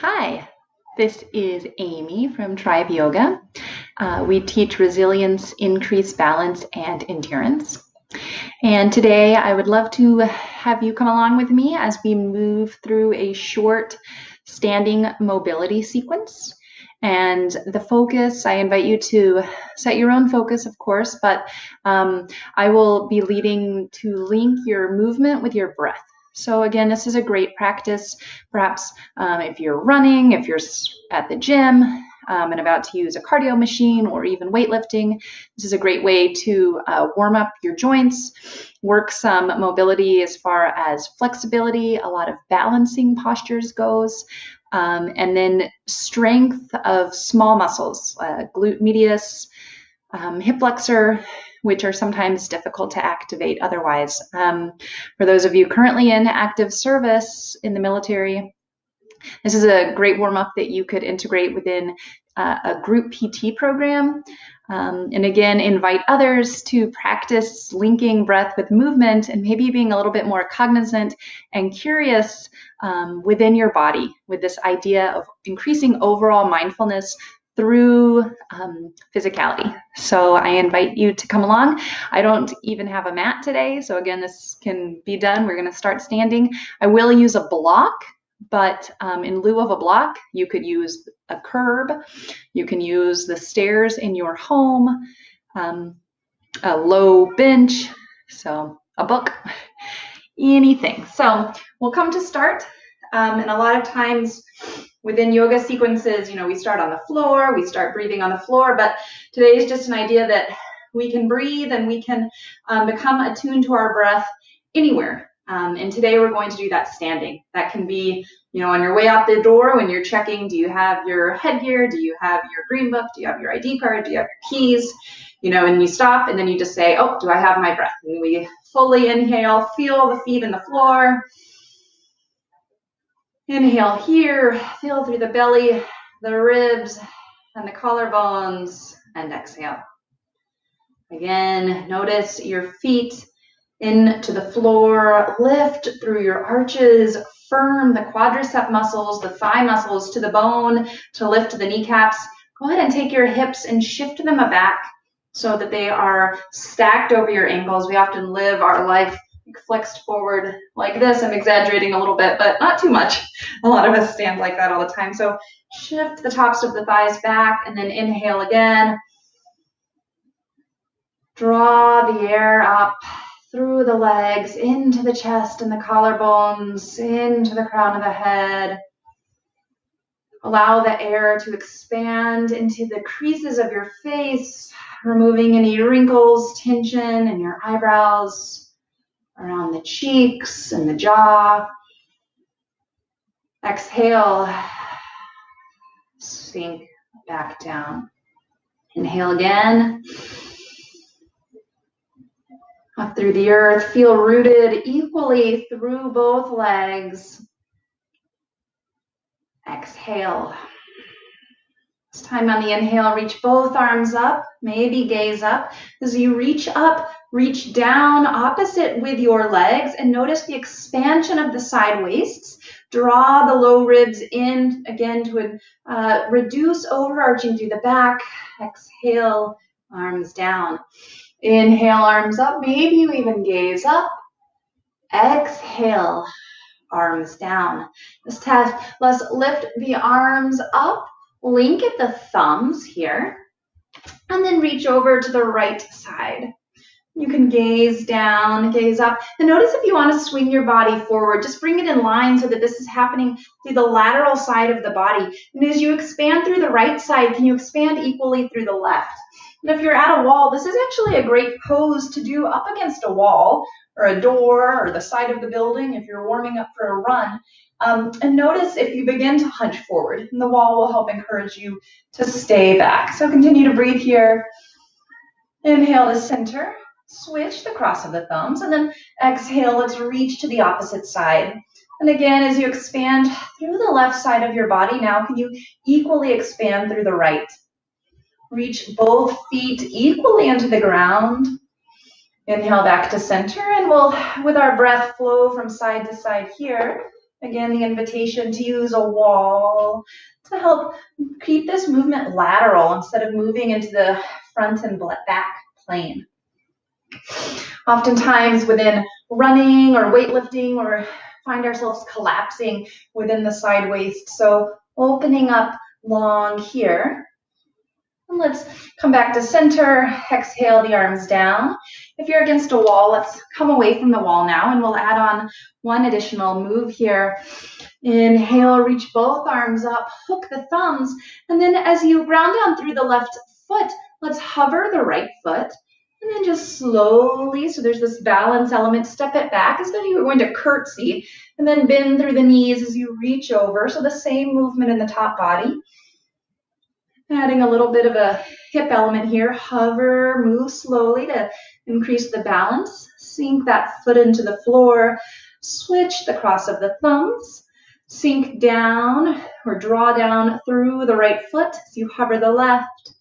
Hi, this is Amy from Tribe Yoga. We teach resilience, increased balance, and endurance. And today I would love to have you come along with me as we move through a short standing mobility sequence. And the focus, I invite you to set your own focus, of course, but I will be leading to link your movement with your breath. So again, this is a great practice, perhaps if you're running, if you're at the gym and about to use a cardio machine or even weightlifting. This is a great way to warm up your joints, work some mobility as far as flexibility, a lot of balancing postures goes, and then strength of small muscles, glute medius, hip flexor, which are sometimes difficult to activate otherwise. For those of you currently in active service in the military, this is a great warm-up that you could integrate within a group PT program. And again, invite others to practice linking breath with movement and maybe being a little bit more cognizant and curious within your body with this idea of increasing overall mindfulness through physicality. So I invite you to come along. I don't even have a mat today. So again, this can be done. We're going to start standing. I will use a block, but in lieu of a block, you could use a curb. You can use the stairs in your home, a low bench, so a book, anything. So we'll come to start. And a lot of times within yoga sequences, we start on the floor, we start breathing on the floor, but today is just an idea that we can breathe and we can become attuned to our breath anywhere. And today we're going to do that standing. That can be, on your way out the door when you're checking, do you have your headgear? Do you have your green book? Do you have your ID card? Do you have your keys? And you stop and then you just say, oh, do I have my breath? And we fully inhale, feel the feet in the floor. Inhale here, feel through the belly, the ribs, and the collarbones, and exhale. Again, notice your feet into the floor, lift through your arches, firm the quadricep muscles, the thigh muscles to the bone to lift the kneecaps. Go ahead and take your hips and shift them back so that they are stacked over your ankles. We often live our life flexed forward like this. I'm exaggerating a little bit, but not too much. A lot of us stand like that all the time. So shift the tops of the thighs back and then inhale again. Draw the air up through the legs, into the chest and the collarbones, into the crown of the head. Allow the air to expand into the creases of your face, removing any wrinkles, tension in your eyebrows, around the cheeks and the jaw. Exhale, sink back down. Inhale again. Up through the earth, feel rooted equally through both legs. Exhale. This time on the inhale, reach both arms up, maybe gaze up. As you reach up, reach down opposite with your legs and notice the expansion of the side waists. Draw the low ribs in again to reduce overarching through the back. Exhale, arms down. Inhale, arms up. Maybe you even gaze up. Exhale, arms down. This test, let's lift the arms up. Link at the thumbs here. And then reach over to the right side. You can gaze down, gaze up. And notice if you want to swing your body forward, just bring it in line so that this is happening through the lateral side of the body. And as you expand through the right side, can you expand equally through the left? And if you're at a wall, this is actually a great pose to do up against a wall or a door or the side of the building if you're warming up for a run. And notice if you begin to hunch forward, and the wall will help encourage you to stay back. So continue to breathe here. Inhale to center. Switch the cross of the thumbs, and then exhale, let's reach to the opposite side. And again, as you expand through the left side of your body, now can you equally expand through the right? Reach both feet equally into the ground. Inhale back to center, and we'll, with our breath, flow from side to side here. Again, the invitation to use a wall to help keep this movement lateral instead of moving into the front and back plane. Oftentimes within running or weightlifting, or find ourselves collapsing within the side waist. So opening up long here. And let's come back to center. Exhale the arms down. If you're against a wall, let's come away from the wall now, and we'll add on one additional move here. Inhale, reach both arms up, hook the thumbs, and then as you ground down through the left foot, let's hover the right foot, and then just slowly, so there's this balance element, step it back as though you were going to curtsy, and then bend through the knees as you reach over, so the same movement in the top body. Adding a little bit of a hip element here, hover, move slowly to increase the balance, sink that foot into the floor, switch the cross of the thumbs, sink down or draw down through the right foot as you hover the left,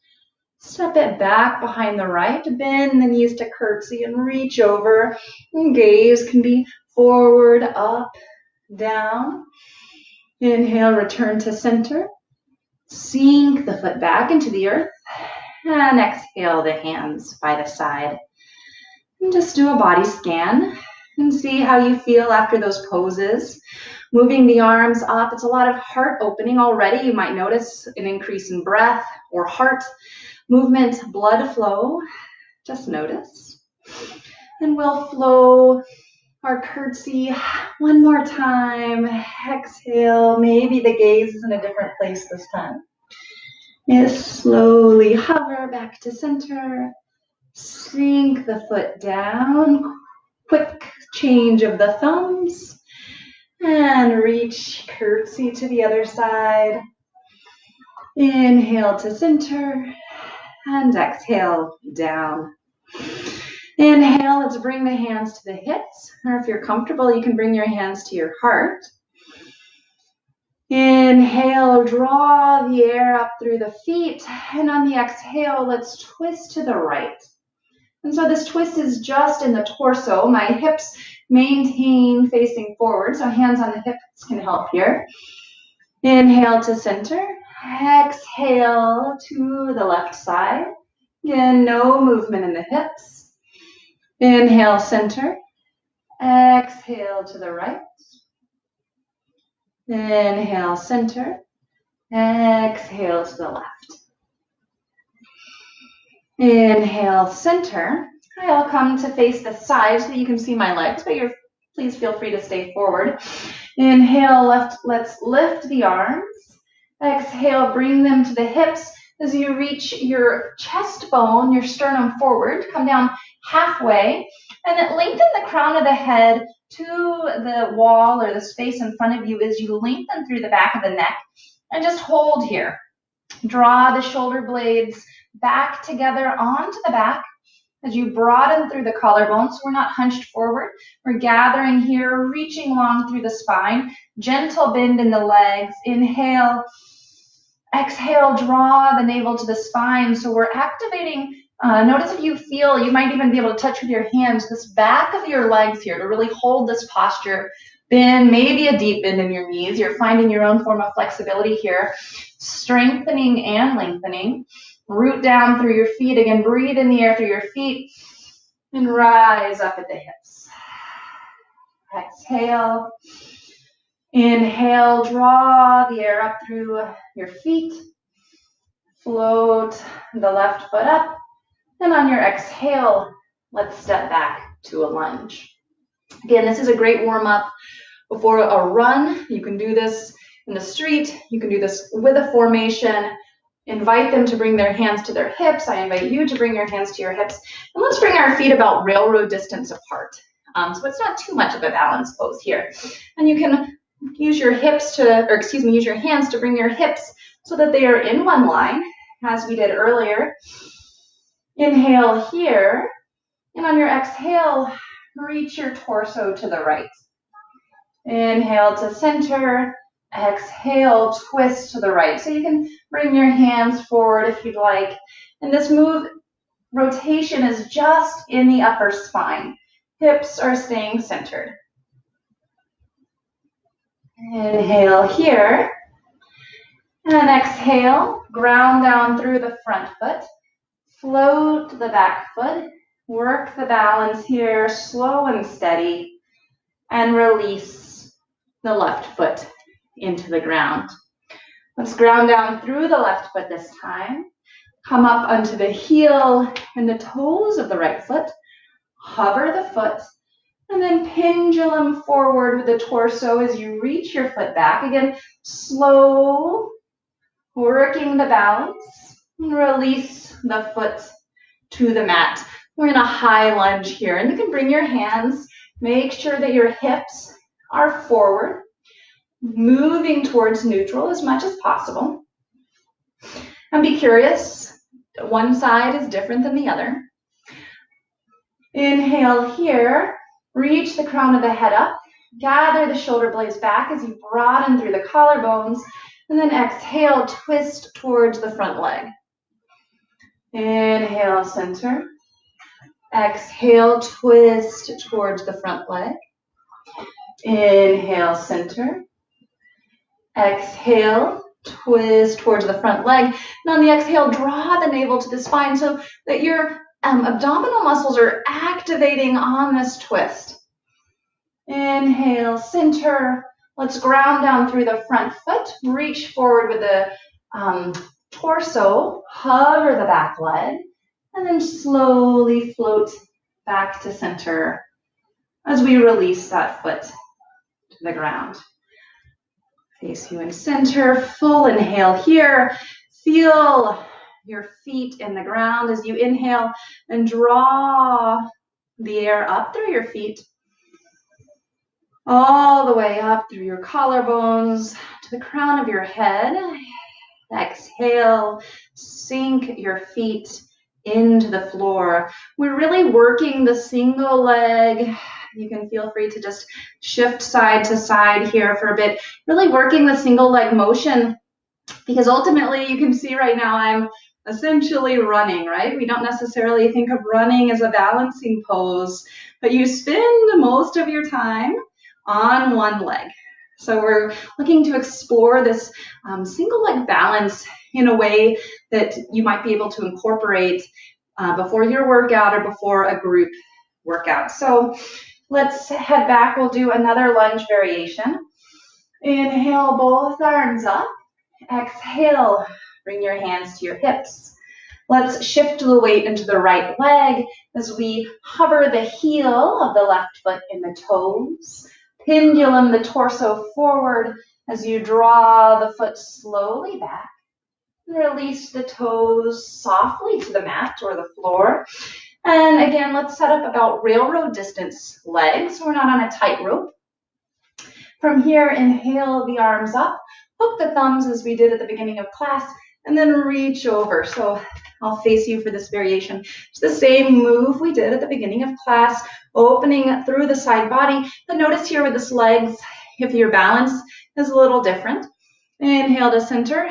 step it back behind the right, bend the knees to curtsy and reach over, and gaze can be forward, up, down. Inhale, return to center. Sink the foot back into the earth, and exhale the hands by the side. And just do a body scan and see how you feel after those poses. Moving the arms up, it's a lot of heart opening already. You might notice an increase in breath or heart movement, blood flow. Just notice. And we'll flow our curtsy one more time. Exhale. Maybe the gaze is in a different place this time. Yes, slowly hover back to center. Sink the foot down. Quick change of the thumbs. And reach, curtsy to the other side. Inhale to center. And exhale down. Inhale, let's bring the hands to the hips, or if you're comfortable, you can bring your hands to your heart. Inhale, draw the air up through the feet, and on the exhale, let's twist to the right. And so this twist is just in the torso. My hips maintain facing forward, so hands on the hips can help here. Inhale to center, exhale to the left side. Again, no movement in the hips. Inhale, center. Exhale to the right. Inhale, center. Exhale to the left. Inhale, center. I'll come to face the side so that you can see my legs, but please feel free to stay forward. Inhale, left. Let's lift the arms. Exhale, bring them to the hips as you reach your chest bone, your sternum forward. Come down halfway, and then lengthen the crown of the head to the wall or the space in front of you as you lengthen through the back of the neck, and just hold here. Draw the shoulder blades back together onto the back as you broaden through the collarbone, so we're not hunched forward. We're gathering here, reaching long through the spine. Gentle bend in the legs. Inhale. Exhale, draw the navel to the spine. So we're activating, notice if you feel, you might even be able to touch with your hands, this back of your legs here to really hold this posture. Bend, maybe a deep bend in your knees. You're finding your own form of flexibility here. Strengthening and lengthening. Root down through your feet. Again, breathe in the air through your feet and rise up at the hips. Exhale. Inhale, draw the air up through your feet. Float the left foot up. And on your exhale, let's step back to a lunge. Again, this is a great warm-up before a run. You can do this in the street. You can do this with a formation. Invite them to bring their hands to their hips. I invite you to bring your hands to your hips. And let's bring our feet about railroad distance apart. So it's not too much of a balance pose here. And you can use your hands to bring your hips so that they are in one line, as we did earlier. Inhale here, and on your exhale, reach your torso to the right. Inhale to center, exhale, twist to the right. So you can bring your hands forward if you'd like. And this rotation is just in the upper spine. Hips are staying centered. Inhale here. And exhale, ground down through the front foot. Float the back foot. Work the balance here, slow and steady. And release the left foot into the ground. Let's ground down through the left foot this time. Come up onto the heel and the toes of the right foot. Hover the foot. And then pendulum forward with the torso as you reach your foot back. Again, slow, working the balance. And release the foot to the mat. We're in a high lunge here. And you can bring your hands. Make sure that your hips are forward, moving towards neutral as much as possible. And be curious. One side is different than the other. Inhale here. Reach the crown of the head up. Gather the shoulder blades back as you broaden through the collarbones. And then exhale, twist towards the front leg. Inhale, center. Exhale, twist towards the front leg. Inhale, center. Exhale, twist towards the front leg. And on the exhale, draw the navel to the spine so that your abdominal muscles are activating on this twist. Inhale, center. Let's ground down through the front foot. Reach forward with the torso. Hover the back leg. And then slowly float back to center as we release that foot to the ground. Face you in center. Full inhale here. Feel your feet in the ground as you inhale and draw the air up through your feet, all the way up through your collarbones to the crown of your head. Exhale, sink your feet into the floor. We're really working the single leg. You can feel free to just shift side to side here for a bit. Really working the single leg motion, because ultimately you can see right now I'm essentially running, right? We don't necessarily think of running as a balancing pose, but you spend most of your time on one leg. So we're looking to explore this single leg balance in a way that you might be able to incorporate before your workout or before a group workout. So let's head back. We'll do another lunge variation. Inhale, both arms up. Exhale, bring your hands to your hips. Let's shift the weight into the right leg as we hover the heel of the left foot in the toes. Pendulum the torso forward as you draw the foot slowly back. Release the toes softly to the mat or the floor. And again, let's set up about railroad distance legs. We're not on a tightrope. From here, inhale the arms up. Hook the thumbs as we did at the beginning of class, and then reach over. So I'll face you for this variation. It's the same move we did at the beginning of class, opening through the side body. But notice here with this legs, if your balance is a little different. Inhale to center.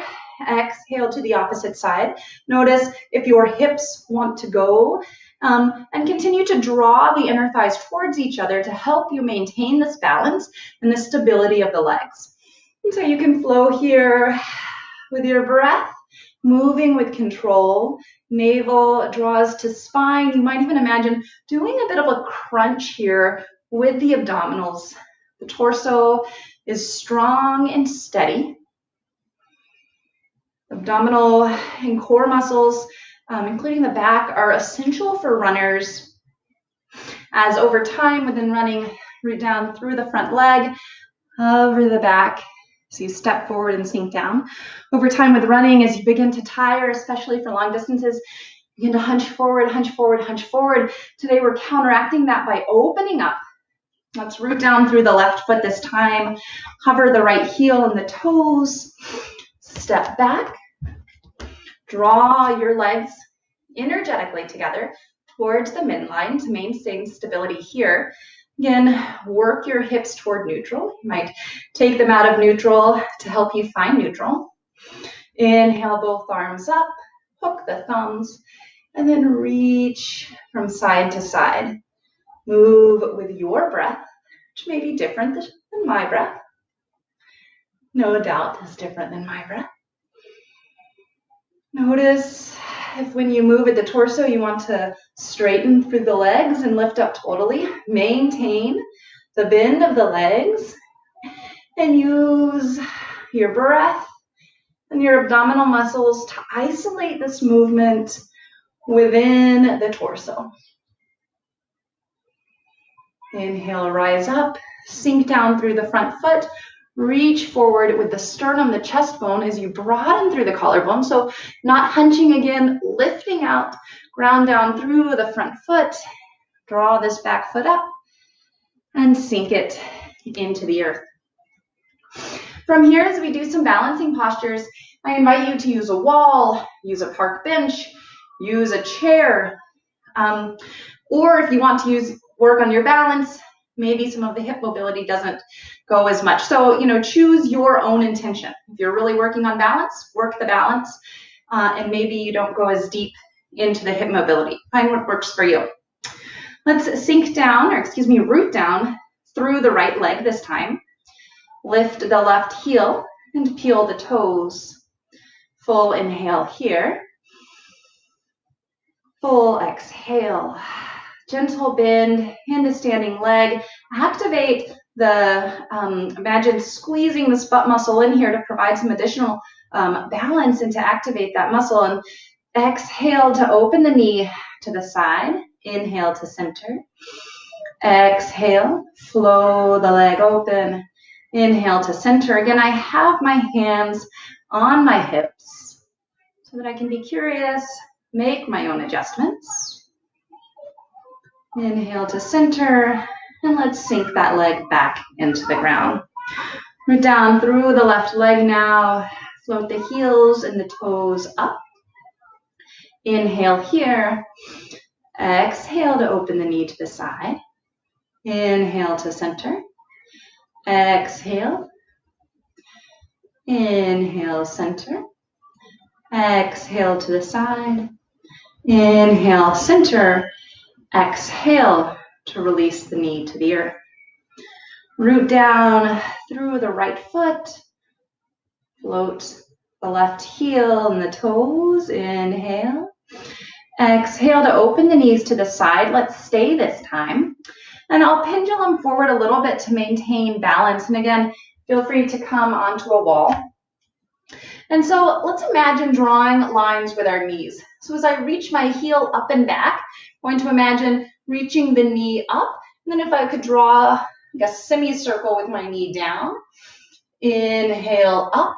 Exhale to the opposite side. Notice if your hips want to go, and continue to draw the inner thighs towards each other to help you maintain this balance and the stability of the legs. And so you can flow here with your breath, moving with control. Navel draws to spine. You might even imagine doing a bit of a crunch here with the abdominals. The torso is strong and steady. Abdominal and core muscles, including the back, are essential for runners, as over time within running, root down through the front leg, over the back, so you step forward and sink down. Over time with running, as you begin to tire, especially for long distances, begin to hunch forward, hunch forward, hunch forward. Today we're counteracting that by opening up. Let's root down through the left foot this time. Hover the right heel and the toes. Step back. Draw your legs energetically together towards the midline to maintain stability here. Again, work your hips toward neutral. You might take them out of neutral to help you find neutral. Inhale, both arms up, hook the thumbs, and then reach from side to side. Move with your breath, which may be different than my breath. no doubt is different than my breath. Notice if when you move at the torso, you want to straighten through the legs and lift up totally. Maintain the bend of the legs and use your breath and your abdominal muscles to isolate this movement within the torso. Inhale, rise up, sink down through the front foot, reach forward with the sternum, the chest bone as you broaden through the collarbone. So not hunching again, lifting out, ground down through the front foot, draw this back foot up and sink it into the earth. From here, as we do some balancing postures, I invite you to use a wall, use a park bench, use a chair, or if you want to work on your balance, maybe some of the hip mobility doesn't go as much. So, choose your own intention. If you're really working on balance, work the balance, and maybe you don't go as deep into the hip mobility. Find what works for you. Let's root down through the right leg this time. Lift the left heel and peel the toes. Full inhale here. Full exhale. Gentle bend in the standing leg. Activate imagine squeezing this butt muscle in here to provide some additional balance and to activate that muscle. And exhale to open the knee to the side. Inhale to center. Exhale, flow the leg open. Inhale to center. Again, I have my hands on my hips so that I can be curious, make my own adjustments. Inhale to center, and let's sink that leg back into the ground. Root down through the left leg now. Float the heels and the toes up. Inhale here. Exhale to open the knee to the side. Inhale to center. Exhale. Inhale, center. Exhale to the side. Inhale, center. Exhale to release the knee to the earth. Root down through the right foot. Float the left heel and the toes. Inhale. Exhale to open the knees to the side. Let's stay this time. And I'll pendulum forward a little bit to maintain balance. And again, feel free to come onto a wall. And so let's imagine drawing lines with our knees. So as I reach my heel up and back, I'm going to imagine reaching the knee up. And then if I could draw a semicircle with my knee down. Inhale up.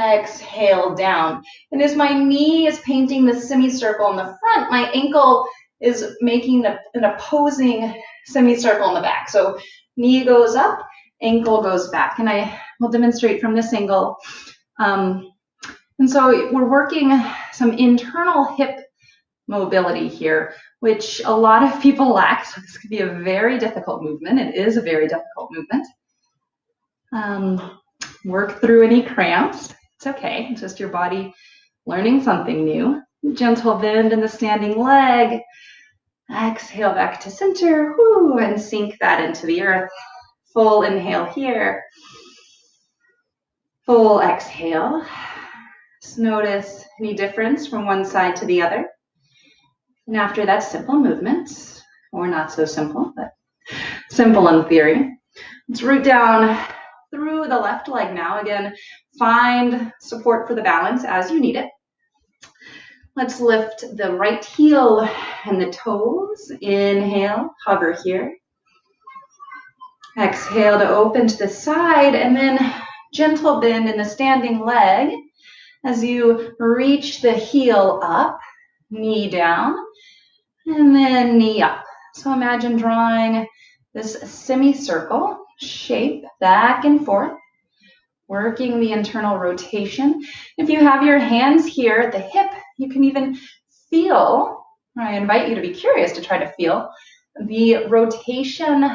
Exhale down. And as my knee is painting the semicircle in the front, my ankle is making an opposing semicircle in the back. So knee goes up, ankle goes back. And I will demonstrate from this angle. And so we're working some internal hip mobility here, which a lot of people lack. So this could be a very difficult movement. It is a very difficult movement. Work through any cramps. It's okay. It's just your body learning something new. Gentle bend in the standing leg. Exhale back to center. Woo, and sink that into the earth. Full inhale here. Full exhale. Just notice any difference from one side to the other. And after that, simple movements, or not so simple, but simple in theory. Let's root down through the left leg now. Again, find support for the balance as you need it. Let's lift the right heel and the toes. Inhale, hover here. Exhale to open to the side, and then gentle bend in the standing leg as you reach the heel up, knee down, and then knee up. So imagine drawing this semicircle shape back and forth, working the internal rotation. If you have your hands here at the hip, you can even feel, or I invite you to be curious to try to feel the rotation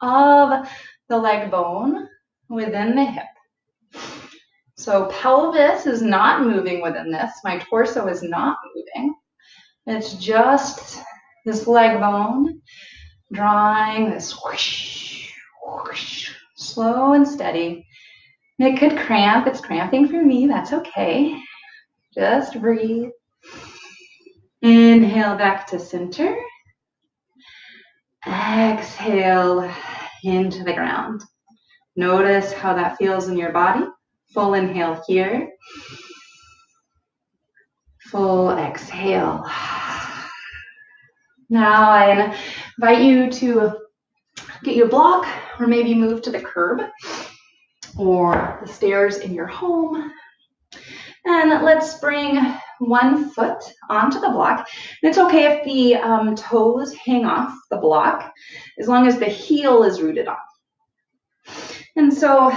of the leg bone within the hip. So pelvis is not moving within this. My torso is not moving. It's just this leg bone drawing this whoosh, whoosh, slow and steady It could cramp. It's cramping for me. That's okay. Just breathe. Inhale back to center. Exhale into the ground. Notice how that feels in your body. Full inhale here. Full exhale. Now I invite you to get your block or maybe move to the curb or the stairs in your home. And let's bring one foot onto the block. And it's okay if the toes hang off the block as long as the heel is rooted on. And so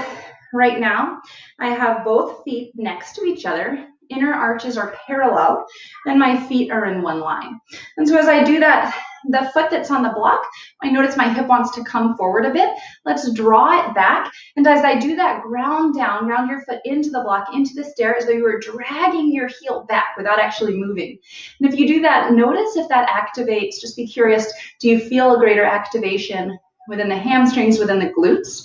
right now I have both feet next to each other. Inner arches are parallel and my feet are in one line. And so as I do that, the foot that's on the block, I notice my hip wants to come forward a bit. Let's draw it back. And as I do that, ground down, ground your foot into the block, into the stair, as though you were dragging your heel back without actually moving. And if you do that, notice if that activates. Just be curious, do you feel a greater activation within the hamstrings, within the glutes?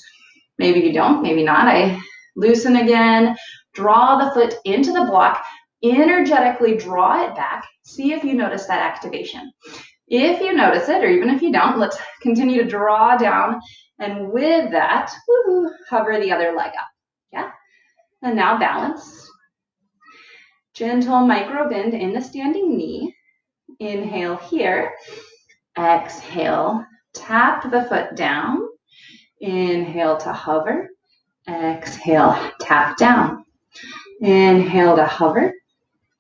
Maybe you don't, maybe not. I loosen again, draw the foot into the block, energetically draw it back. See if you notice that activation. If you notice it, or even if you don't, let's continue to draw down. And with that, hover the other leg up. Yeah. And now balance. Gentle micro bend in the standing knee. Inhale here. Exhale. Tap the foot down. Inhale to hover. Exhale, tap down. Inhale to hover.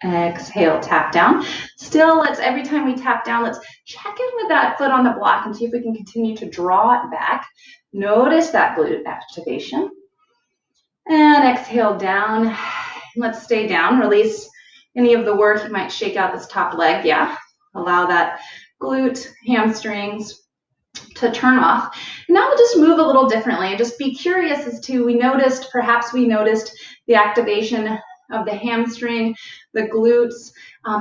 Exhale, tap down. Still, every time we tap down, let's check in with that foot on the block and see if we can continue to draw it back. Notice that glute activation. And exhale down. Let's stay down. Release any of the work. You might shake out this top leg. Yeah. Allow that glute, hamstrings to turn off. Now we'll just move a little differently. Just be curious as to, perhaps we noticed the activation of the hamstring, the glutes,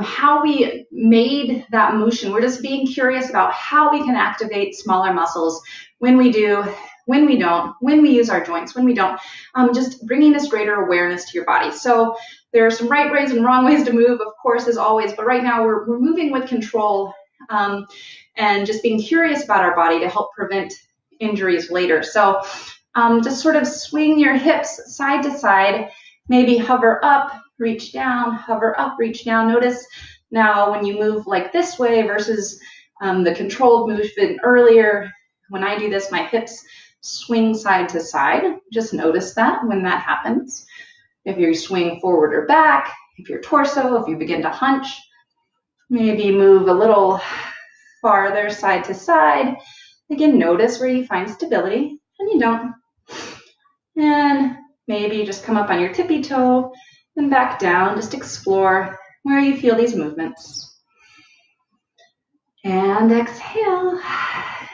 how we made that motion. We're just being curious about how we can activate smaller muscles when we do, when we don't, when we use our joints, when we don't, just bringing this greater awareness to your body. So there are some right ways and wrong ways to move, of course, as always, but right now we're moving with control and just being curious about our body to help prevent injuries later. So just sort of swing your hips side to side. Maybe hover up, reach down, hover up, reach down. Notice now when you move like this way versus the controlled movement earlier. When I do this, my hips swing side to side. Just notice that when that happens. If you swing forward or back, if your torso, if you begin to hunch, maybe move a little farther side to side. Again, notice where you find stability and you don't. And maybe just come up on your tippy toe and back down. Just explore where you feel these movements. And exhale.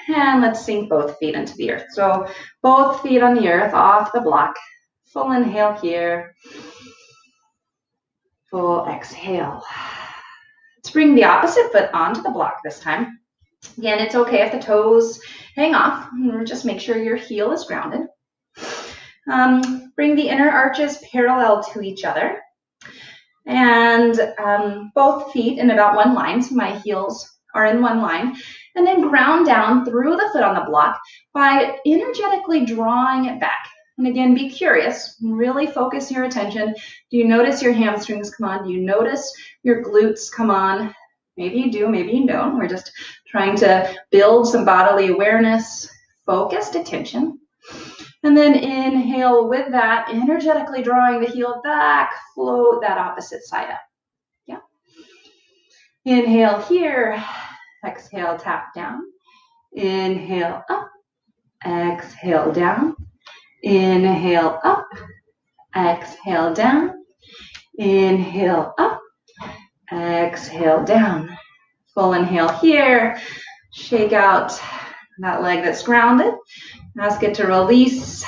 And let's sink both feet into the earth. So both feet on the earth, off the block. Full inhale here. Full exhale. Let's bring the opposite foot onto the block this time. Again, it's okay if the toes hang off. Just make sure your heel is grounded. Bring the inner arches parallel to each other. And both feet in about one line. So my heels are in one line. And then ground down through the foot on the block by energetically drawing it back. And again, be curious. Really focus your attention. Do you notice your hamstrings come on? Do you notice your glutes come on? Maybe you do, maybe you don't. We're just trying to build some bodily awareness, focused attention. And then inhale with that, energetically drawing the heel back, float that opposite side up. Yeah. Inhale here, exhale, tap down. Inhale up, exhale down. Inhale up, exhale down. Inhale up, exhale down. Full inhale here. Shake out that leg that's grounded. Ask it to release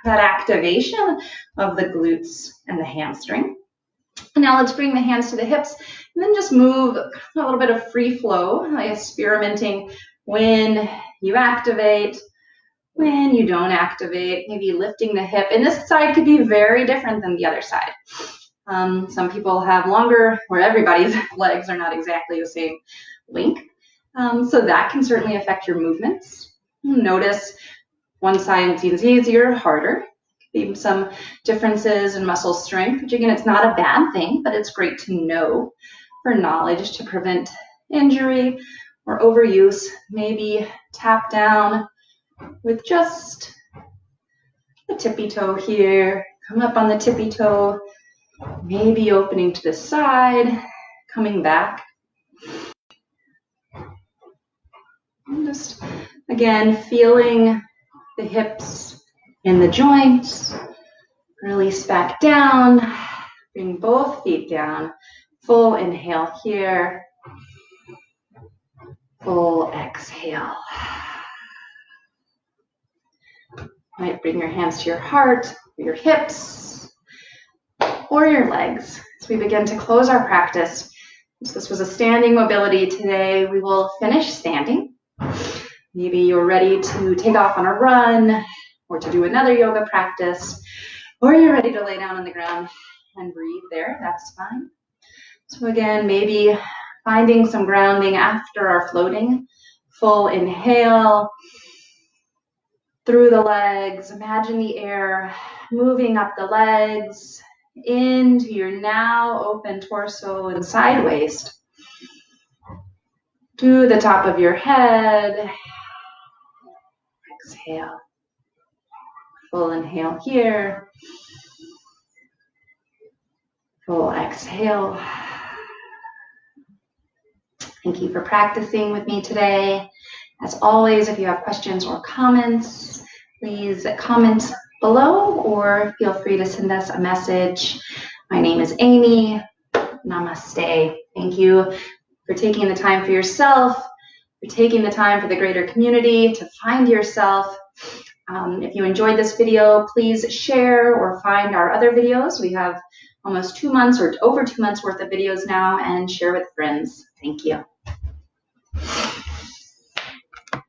that activation of the glutes and the hamstring. And now let's bring the hands to the hips and then just move a little bit of free flow, like experimenting when you activate, When you don't activate, maybe lifting the hip. And this side could be very different than the other side. Some people have longer, or everybody's legs are not exactly the same length. So that can certainly affect your movements. Notice one side seems easier, harder. Maybe some differences in muscle strength, which again, it's not a bad thing, but it's great to know for knowledge to prevent injury or overuse. Maybe tap down with just the tippy toe here, come up on the tippy toe, maybe opening to the side, coming back. And just, again, feeling the hips in the joints. Release back down. Bring both feet down. Full inhale here. Full exhale. Might bring your hands to your heart, or your hips, or your legs. As we begin to close our practice, this was a standing mobility today. We will finish standing. Maybe you're ready to take off on a run or to do another yoga practice, or you're ready to lay down on the ground and breathe there. That's fine. So again, maybe finding some grounding after our floating. Full inhale through the legs. Imagine the air moving up the legs into your now open torso and side waist. To the top of your head. Exhale. Full inhale here. Full exhale. Thank you for practicing with me today. As always, if you have questions or comments, please comment below or feel free to send us a message. My name is Amy. Namaste. Thank you for taking the time for yourself, for taking the time for the greater community to find yourself. If you enjoyed this video, please share or find our other videos. We have almost 2 months or over 2 months worth of videos now, and share with friends. Thank you.